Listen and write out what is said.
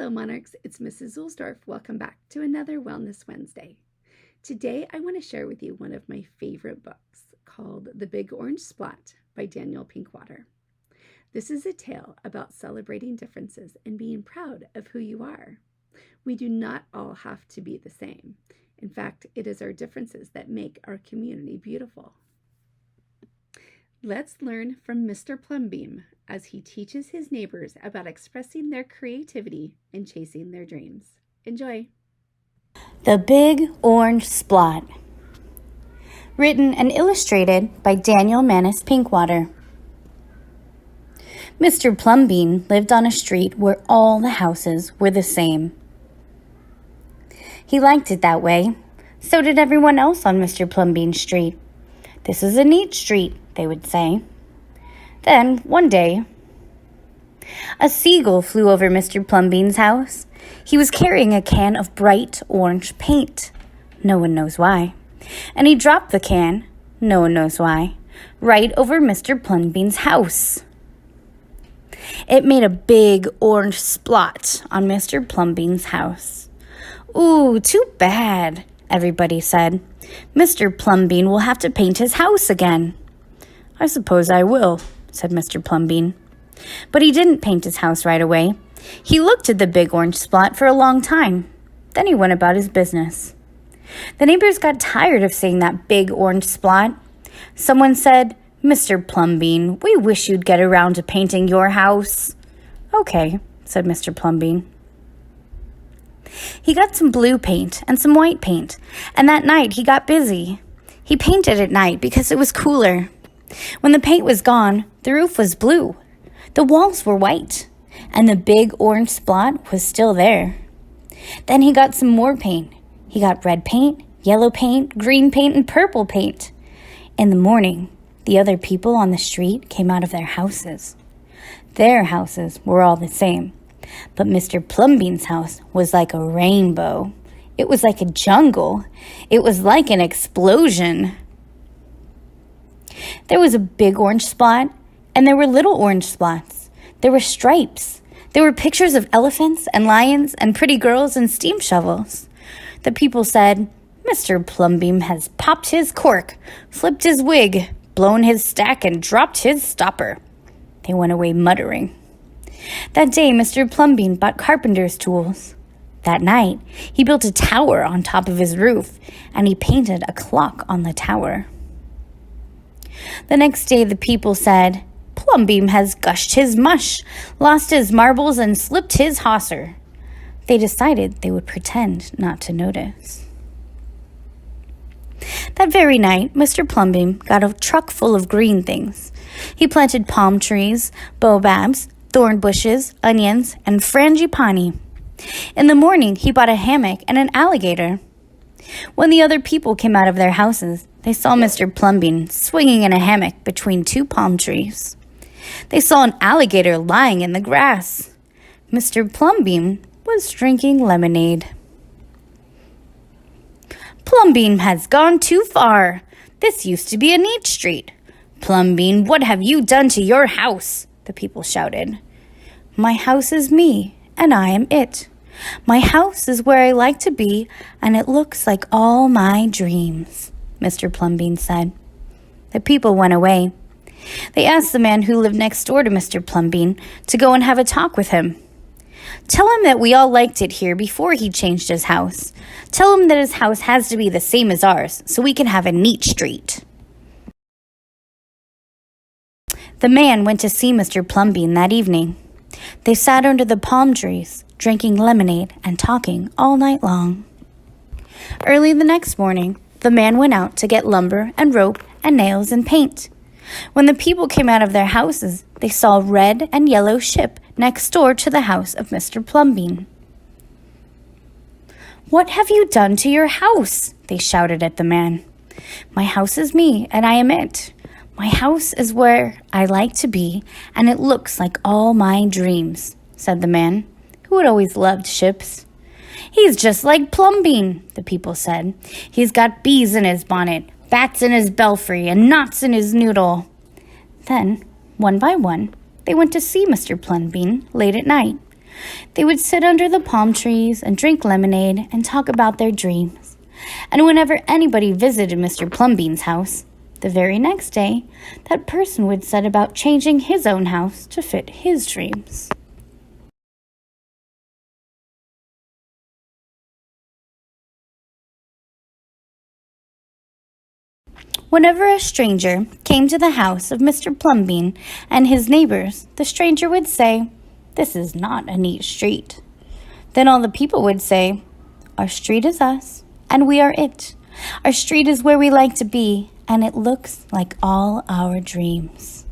Hello, Monarchs. It's Mrs. Zulsdorf. Welcome back to another Wellness Wednesday. Today, I want to share with you one of my favorite books called The Big Orange Splot by Daniel Pinkwater. This is a tale about celebrating differences and being proud of who you are. We do not all have to be the same. In fact, it is our differences that make our community beautiful. Let's learn from Mr. Plumbeam as he teaches his neighbors about expressing their creativity and chasing their dreams. Enjoy! The Big Orange Splot. Written and illustrated by Daniel Manus Pinkwater. Mr. Plumbeam lived on a street where all the houses were the same. He liked it that way. So did everyone else on Mr. Plumbeam's street. "This is a neat street," they would say. Then, one day, a seagull flew over Mr. Plumbeam's house. He was carrying a can of bright orange paint. No one knows why. And he dropped the can, no one knows why, right over Mr. Plumbeam's house. It made a big orange splot on Mr. Plumbeam's house. "Ooh, too bad," everybody said. "Mr. Plumbeam will have to paint his house again." "I suppose I will," said Mr. Plumbeam. But he didn't paint his house right away. He looked at the big orange spot for a long time. Then he went about his business. The neighbors got tired of seeing that big orange spot. Someone said, "Mr. Plumbeam, we wish you'd get around to painting your house." "Okay," said Mr. Plumbeam. He got some blue paint and some white paint, and that night he got busy. He painted at night because it was cooler. When the paint was gone, the roof was blue, the walls were white, and the big orange spot was still there. Then he got some more paint. He got red paint, yellow paint, green paint, and purple paint. In the morning, the other people on the street came out of their houses. Their houses were all the same, but Mr. Plumbeam's house was like a rainbow. It was like a jungle. It was like an explosion. There was a big orange spot, and there were little orange spots. There were stripes. There were pictures of elephants and lions and pretty girls and steam shovels. The people said, "Mr. Plumbeam has popped his cork, flipped his wig, blown his stack, and dropped his stopper." They went away muttering. That day, Mr. Plumbeam bought carpenter's tools. That night, he built a tower on top of his roof, and he painted a clock on the tower. The next day, the people said, "Plumbeam has gushed his mush, lost his marbles, and slipped his hawser." They decided they would pretend not to notice. That very night, Mr. Plumbeam got a truck full of green things. He planted palm trees, baobabs, thorn bushes, onions, and frangipani. In the morning, he bought a hammock and an alligator. When the other people came out of their houses, they saw Mr. Plumbeam swinging in a hammock between two palm trees. They saw an alligator lying in the grass. Mr. Plumbeam was drinking lemonade. "Plumbeam has gone too far. This used to be a neat street. Plumbeam, what have you done to your house?" the people shouted. "My house is me, and I am it. My house is where I like to be, and it looks like all my dreams," Mr. Plumbeam said. The people went away. They asked the man who lived next door to Mr. Plumbeam to go and have a talk with him. "Tell him that we all liked it here before he changed his house. Tell him that his house has to be the same as ours, so we can have a neat street." The man went to see Mr. Plumbeam that evening. They sat under the palm trees, drinking lemonade and talking all night long. Early the next morning, the man went out to get lumber and rope and nails and paint. When the people came out of their houses, they saw a red and yellow ship next door to the house of Mr. Plumbeam. "What have you done to your house?" they shouted at the man. "My house is me, and I am it. My house is where I like to be, and it looks like all my dreams," said the man, who had always loved ships. "He's just like Plumbeam," the people said. "He's got bees in his bonnet, bats in his belfry, and knots in his noodle." Then, one by one, they went to see Mr. Plumbeam late at night. They would sit under the palm trees and drink lemonade and talk about their dreams. And whenever anybody visited Mr. Plumbean's house, the very next day, that person would set about changing his own house to fit his dreams. Whenever a stranger came to the house of Mr. Plumbean and his neighbors, the stranger would say, "This is not a neat street." Then all the people would say, "Our street is us, and we are it. Our street is where we like to be, and it looks like all our dreams."